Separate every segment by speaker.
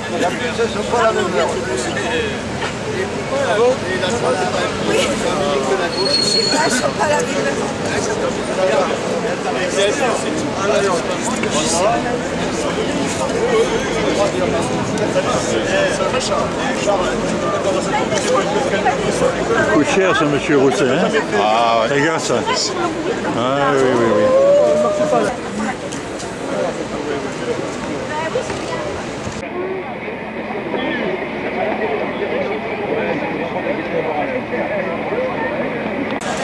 Speaker 1: Oui, je sais pas, ils sont pas là.
Speaker 2: Coûte cher ce monsieur Rousset, hein?
Speaker 3: Ah ouais.
Speaker 2: Regarde ça. Ah oui, oui, oui.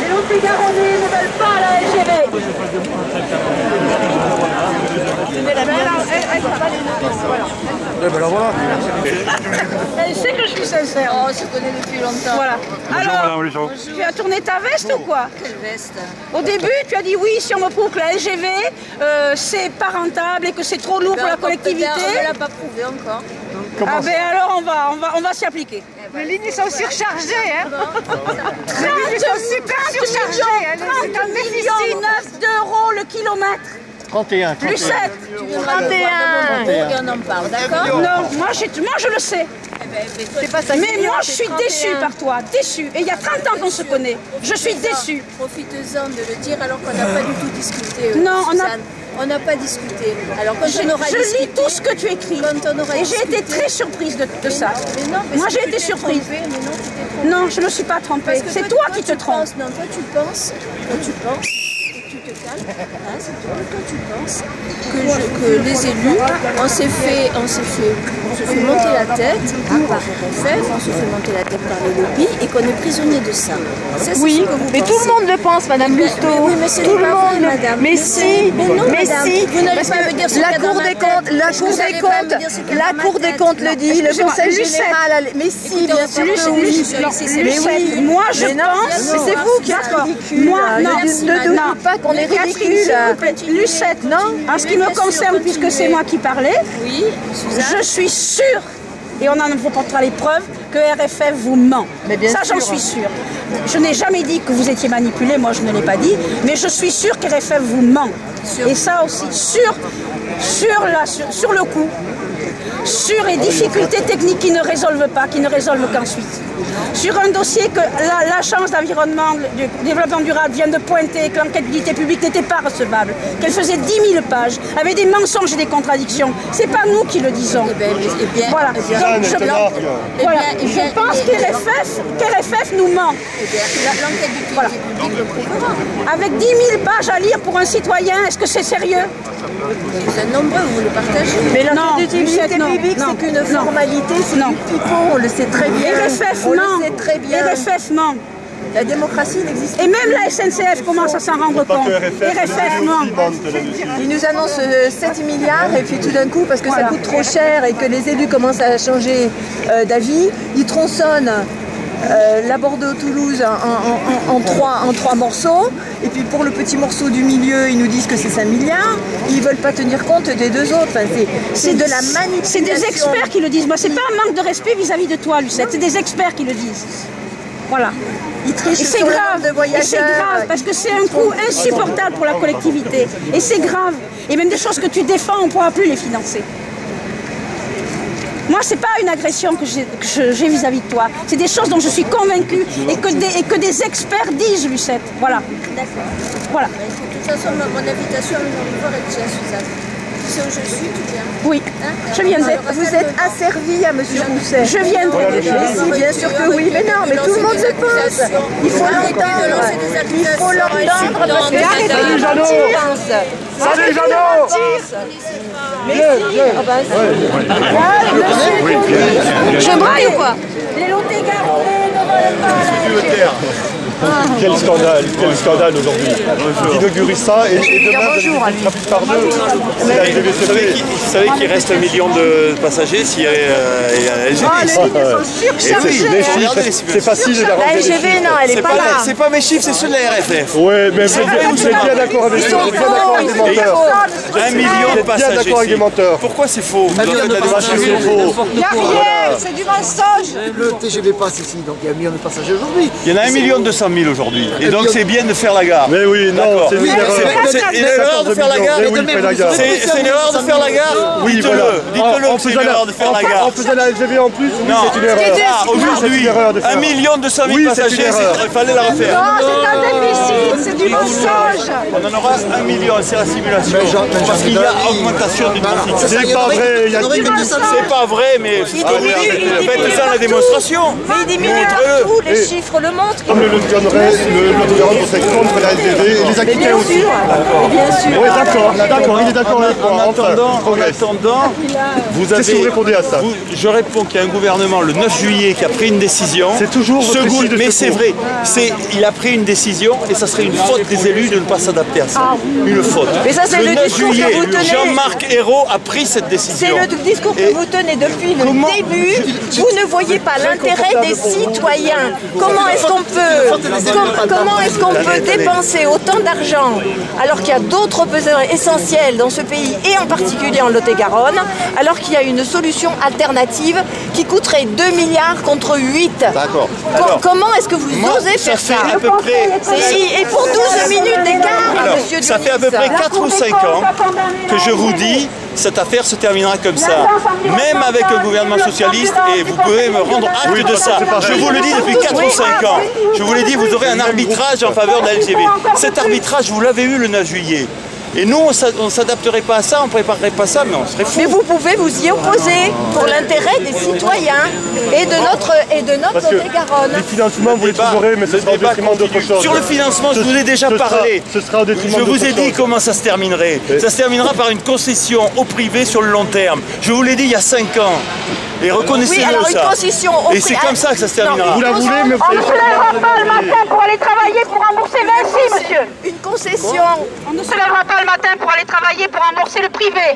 Speaker 1: Les Lot-et-Garonnais ne veulent pas la LGV. Elle sait que je suis sincère.
Speaker 4: Oh, on se connaît depuis longtemps.
Speaker 1: Voilà.
Speaker 2: Bonjour
Speaker 1: Alors,
Speaker 2: Madame Luchon.
Speaker 1: tu as tourné ta veste ou quoi?
Speaker 4: Quelle veste?
Speaker 1: Au début, tu as dit oui, si on me prouve que la LGV, c'est pas rentable et que c'est trop lourd pour la collectivité.
Speaker 4: On ne l'a pas prouvé encore.
Speaker 1: Ah ben alors on va s'y appliquer.
Speaker 5: Les lignes sont surchargées, hein. Les lignes sont super surchargées.
Speaker 1: 30 millions 9 d'euros le kilomètre.
Speaker 3: 31.
Speaker 1: Plus 7.
Speaker 4: 31. Et on en parle, d'accord?
Speaker 1: Non, moi je le sais.
Speaker 4: C'est pas ça.
Speaker 1: Mais moi je suis déçue par toi, déçue. Et il y a 30 ans qu'on se connaît. Je suis déçue.
Speaker 4: Profitez-en de le dire alors qu'on n'a pas du tout discuté.
Speaker 1: Non,
Speaker 4: on n'a pas discuté. Alors quand on aura
Speaker 1: je
Speaker 4: discuté,
Speaker 1: lis tout ce que tu écris.
Speaker 4: Quand on aura
Speaker 1: et j'ai été très surprise de ça. Moi j'ai été surprise. Non, je ne me suis pas trompée. C'est toi qui te trompes.
Speaker 4: Non, toi tu penses, tu te calmes, hein, c'est toi tu penses que les élus, on se fait monter la tête par RFF, on se fait monter la tête par les lobbies et qu'on est prisonnier de ça.
Speaker 5: Oui, mais tout le monde le pense, Madame Busto.
Speaker 4: Oui, mais c'est
Speaker 5: tout le monde,
Speaker 4: madame.
Speaker 5: Mais si,
Speaker 4: mais non,
Speaker 5: mais
Speaker 4: madame.
Speaker 5: si.
Speaker 4: Vous n'allez
Speaker 5: Parce
Speaker 4: pas
Speaker 5: que
Speaker 4: me dire ce qu'il y a dans ma tête.
Speaker 5: La Cour des comptes le dit, le Conseil général. Mais si, bien sûr que oui. Mais oui,
Speaker 1: moi je pense.
Speaker 5: Mais c'est vous qui êtes ridicule.
Speaker 1: Moi, non,
Speaker 5: ne doute pas qu'on est ridicule.
Speaker 1: Lucette, non. En ce qui me concerne, puisque c'est moi qui parlais,
Speaker 4: Oui,
Speaker 1: je suis sûre, et on en apportera les preuves, que RFF vous ment. Ça, j'en suis sûre. Je n'ai jamais dit que vous étiez manipulé, moi je ne l'ai pas dit, mais je suis sûre qu'RFF vous ment. Et ça aussi, sur le coup, sur les difficultés techniques qui ne résolvent pas, qui ne résolvent qu'ensuite. Sur un dossier que l'Agence d'environnement, du développement durable vient de pointer, que l'enquête d'utilité publique n'était pas recevable, qu'elle faisait 10 000 pages, avec des mensonges et des contradictions. C'est pas nous qui le disons. Voilà. Donc, je pense qu'RFF nous ment.
Speaker 4: l'enquête
Speaker 1: Voilà.
Speaker 4: d'utilité publique le prouvera.
Speaker 1: Avec 10 000 pages à lire pour un citoyen, est-ce que c'est sérieux?
Speaker 4: Vous êtes nombreux, vous le partagez.
Speaker 5: Mais
Speaker 1: Non,
Speaker 5: l'enquête d'utilité
Speaker 1: Lucette, non,
Speaker 5: publique,
Speaker 1: non,
Speaker 5: c'est qu'une
Speaker 1: non.
Speaker 5: formalité, c'est
Speaker 1: Non.
Speaker 5: du pipeau, on le sait très bien.
Speaker 1: RFF
Speaker 5: On le
Speaker 1: ment.
Speaker 5: sait très bien.
Speaker 1: RFF ment.
Speaker 5: La démocratie n'existe pas.
Speaker 1: Et même la SNCF commence à s'en rendre compte. RFF ment.
Speaker 5: Ils nous annoncent 7 milliards et puis tout d'un coup, parce que ça coûte trop cher et que les élus commencent à changer d'avis, ils tronçonnent la Bordeaux-Toulouse en trois morceaux. Et puis pour le petit morceau du milieu, ils nous disent que c'est 5 milliards. Ils ne veulent pas tenir compte des deux autres. Enfin, c'est de la manipulation.
Speaker 1: C'est des experts qui le disent. Moi, c'est pas un manque de respect vis-à-vis de toi, Lucette. C'est des experts qui le disent. Voilà.
Speaker 5: Ils trichent
Speaker 1: Et c'est
Speaker 5: sur le
Speaker 1: grave.
Speaker 5: nombre de voyageurs.
Speaker 1: Et c'est grave parce que c'est un coût insupportable pour la collectivité. Et c'est grave. Et même des choses que tu défends, on ne pourra plus les financer. Moi, c'est pas une agression que j'ai vis-à-vis de toi. C'est des choses dont je suis convaincue et que des experts disent, Lucette. Voilà.
Speaker 4: D'accord.
Speaker 1: Voilà.
Speaker 4: De toute façon, mon invitation à venir me voir est déjà Suzanne. Tu sais où je suis, tu viens.
Speaker 1: Oui, je viendrai.
Speaker 5: Vous êtes asservi à M. Rousset.
Speaker 1: Je viendrai.
Speaker 5: Mais si, bien sûr que oui, mais non, mais tout le monde le pense. Il faut l'entendre. Il faut l'entendre parce que
Speaker 3: Salut Jeannot. Salut Jeannot.
Speaker 1: Je braille ou quoi? Les Lot-et-Garonnais ne veulent pas la
Speaker 3: Quel scandale aujourd'hui. Ils inaugurent ça et demain, vous allez par deux.
Speaker 6: Vous savez qu'il reste 1 million de passagers s'il y a LGV.
Speaker 3: C'est facile de la
Speaker 5: la LGV, non, elle n'est pas là.
Speaker 6: C'est pas mes chiffres, c'est ceux de la RFF.
Speaker 3: Ouais, mais vous êtes bien d'accord avec eux. Vous êtes bien d'accord avec les menteurs.
Speaker 6: 1 million de
Speaker 3: Vous êtes bien
Speaker 6: passagers.
Speaker 3: d'accord avec les menteurs.
Speaker 6: Pourquoi c'est faux?
Speaker 3: Parce que c'est faux.
Speaker 5: Il n'y a rien.
Speaker 1: c'est du mensonge.
Speaker 7: Le TGV passe ici, donc il y a 1 million de passagers aujourd'hui.
Speaker 6: Il y en a 1 200 000 aujourd'hui. Et donc c'est bien de faire la gare.
Speaker 3: Mais oui, non, c'est une erreur.
Speaker 6: C'est une erreur de faire la gare. C'est une erreur de faire la gare.
Speaker 3: Oui, voilà.
Speaker 6: Dites-le que c'est une erreur de faire la gare.
Speaker 3: En faisant la LGV en plus, oui, c'est une erreur.
Speaker 6: Aujourd'hui, 1 200 000 passagers, il fallait la refaire.
Speaker 1: Non, c'est un déficit, c'est du mensonge.
Speaker 6: On en aura 1 million, c'est la simulation. Parce qu'il y a augmentation du trafic.
Speaker 3: C'est pas vrai.
Speaker 6: C'est pas vrai, mais faites ça la démonstration.
Speaker 5: Mais il diminue partout, les chiffres le montrent.
Speaker 3: Comme le donnerait l'autogarant pour être contre la LGV et les Aquitains aussi.
Speaker 5: Bien sûr.
Speaker 3: Oui, d'accord, il est d'accord avec moi.
Speaker 6: En attendant, vous
Speaker 3: Qu'est-ce que vous répondez à ça?
Speaker 6: Je réponds qu'il y a un gouvernement le 9 juillet qui a pris une décision.
Speaker 3: C'est toujours votre décision de
Speaker 6: mais
Speaker 3: secours.
Speaker 6: c'est vrai, il a pris une décision et ça serait une faute des élus de ne pas s'adapter à ça. Une faute.
Speaker 5: Mais ça, c'est le
Speaker 6: 9
Speaker 5: discours
Speaker 6: juillet,
Speaker 5: que vous tenez.
Speaker 6: Jean-Marc Ayrault a pris cette
Speaker 5: C'est
Speaker 6: décision.
Speaker 5: le discours que vous tenez depuis le début. Vous ne voyez pas l'intérêt des citoyens. Comment est-ce qu'on peut dépenser autant d'argent alors qu'il y a d'autres besoins essentiels dans ce pays et en particulier en Lot-et-Garonne, alors qu'il y a une solution alternative qui coûterait 2 milliards contre 8.
Speaker 6: D'accord.
Speaker 5: Comment est-ce que vous osez faire ça?
Speaker 6: À peu près.
Speaker 5: Et pour 12 minutes d'écart,
Speaker 6: Alors,
Speaker 5: monsieur
Speaker 6: ça fait à peu près 4 ou 5 ans que je vous dis, cette affaire se terminera comme ça. Même avec un gouvernement socialiste, et vous pouvez me rendre acte de ça. Je vous le dis depuis 4 ou 5 ans. Je vous l'ai dit, vous aurez un arbitrage en faveur de la LGV. Cet arbitrage, vous l'avez eu le 9 juillet. Et nous, on ne s'adapterait pas à ça, on ne préparerait pas ça, mais on serait fous.
Speaker 5: Mais vous pouvez vous y opposer pour l'intérêt des citoyens et de notre Lot-et-Garonne.
Speaker 3: Les financements, vous les trouverez, mais ce sera au détriment d'autre chose.
Speaker 6: Sur le financement, je vous ai déjà parlé.
Speaker 3: Ce sera au détriment
Speaker 6: Je
Speaker 3: d'autre chose.
Speaker 6: vous ai dit comment ça se terminerait. Ça se terminera par une concession au privé sur le long terme. Je vous l'ai dit il y a 5 ans. Et reconnaissez-le,
Speaker 5: oui, alors
Speaker 6: ça.
Speaker 5: Une concession au
Speaker 6: Et c'est comme ça que ça se terminera.
Speaker 3: Vous la voulez, mais vous
Speaker 1: On ne se lèvera pas le matin pour aller travailler pour rembourser Vinci, monsieur.
Speaker 5: Une concession.
Speaker 1: On ne se lèvera pas le matin pour aller travailler pour rembourser le privé.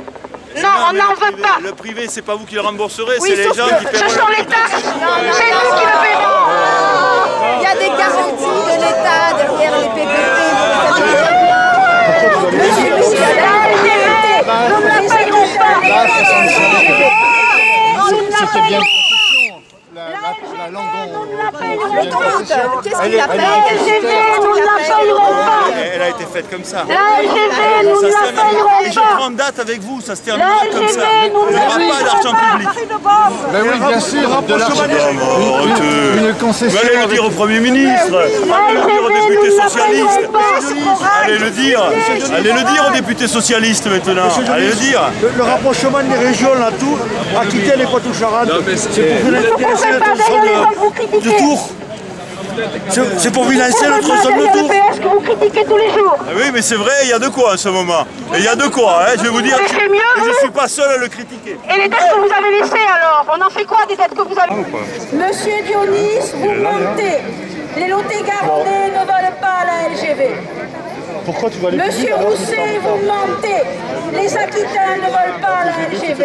Speaker 1: Non, on n'en veut pas.
Speaker 6: Le privé, c'est pas vous qui le rembourserez,
Speaker 5: Oui,
Speaker 6: c'est les
Speaker 5: sauf
Speaker 6: gens
Speaker 5: que
Speaker 6: qui
Speaker 1: Ce
Speaker 6: paieront.
Speaker 1: sont les taxes. C'est nous qui le paierons.
Speaker 5: Il y a des garanties de l'État derrière les PPP. Monsieur,
Speaker 1: Nous ne la payerons pas.
Speaker 7: C'était bien
Speaker 5: l'autoroute, qu'est-ce qu'il appelle?
Speaker 1: La LGV, nous ne la payerons pas.
Speaker 6: Elle a été faite comme ça.
Speaker 1: La LGV, nous ne la payerons
Speaker 6: Et je
Speaker 1: pas.
Speaker 6: prends date avec vous, ça se terminera
Speaker 1: La
Speaker 6: comme ça.
Speaker 1: LGV, nous
Speaker 6: Il
Speaker 1: ne
Speaker 6: n'y
Speaker 1: la
Speaker 6: aura pas d'argent public.
Speaker 7: Ben oui, bien sûr, de l'argent. Une concession.
Speaker 6: Vous allez le dire au Premier ministre, allez le dire aux députés socialistes. Allez le dire aux députés socialistes maintenant. Allez le dire.
Speaker 8: Le rapprochement des régions, là, tout, Aquitaine et Poitou-Charentes, c'est pour financer notre zone de Tours. C'est pour financer notre zone de Tours.
Speaker 1: PS que vous critiquez tous les jours.
Speaker 6: Ah oui, mais c'est vrai, il y a de quoi en ce moment. Et il y a de quoi, hein, je vais vous dire.
Speaker 1: Vous fait mieux,
Speaker 6: Et je
Speaker 1: vous
Speaker 6: ne suis pas seul à le critiquer.
Speaker 1: Et les dettes que vous avez laissées alors? On en fait quoi des dettes que vous avez? Monsieur Dionis, vous mentez. Les Lot-et-Garonnais ne veulent pas la LGV.
Speaker 3: Pourquoi tu vas aller
Speaker 1: Monsieur Rousset, vous mentez. Les Aquitains ne veulent pas la LGV.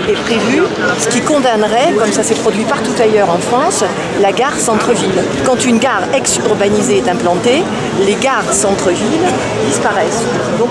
Speaker 5: Est prévu, ce qui condamnerait, comme ça s'est produit partout ailleurs en France, la gare centre-ville. Quand une gare ex-urbanisée est implantée, les gares centre-ville disparaissent. Donc,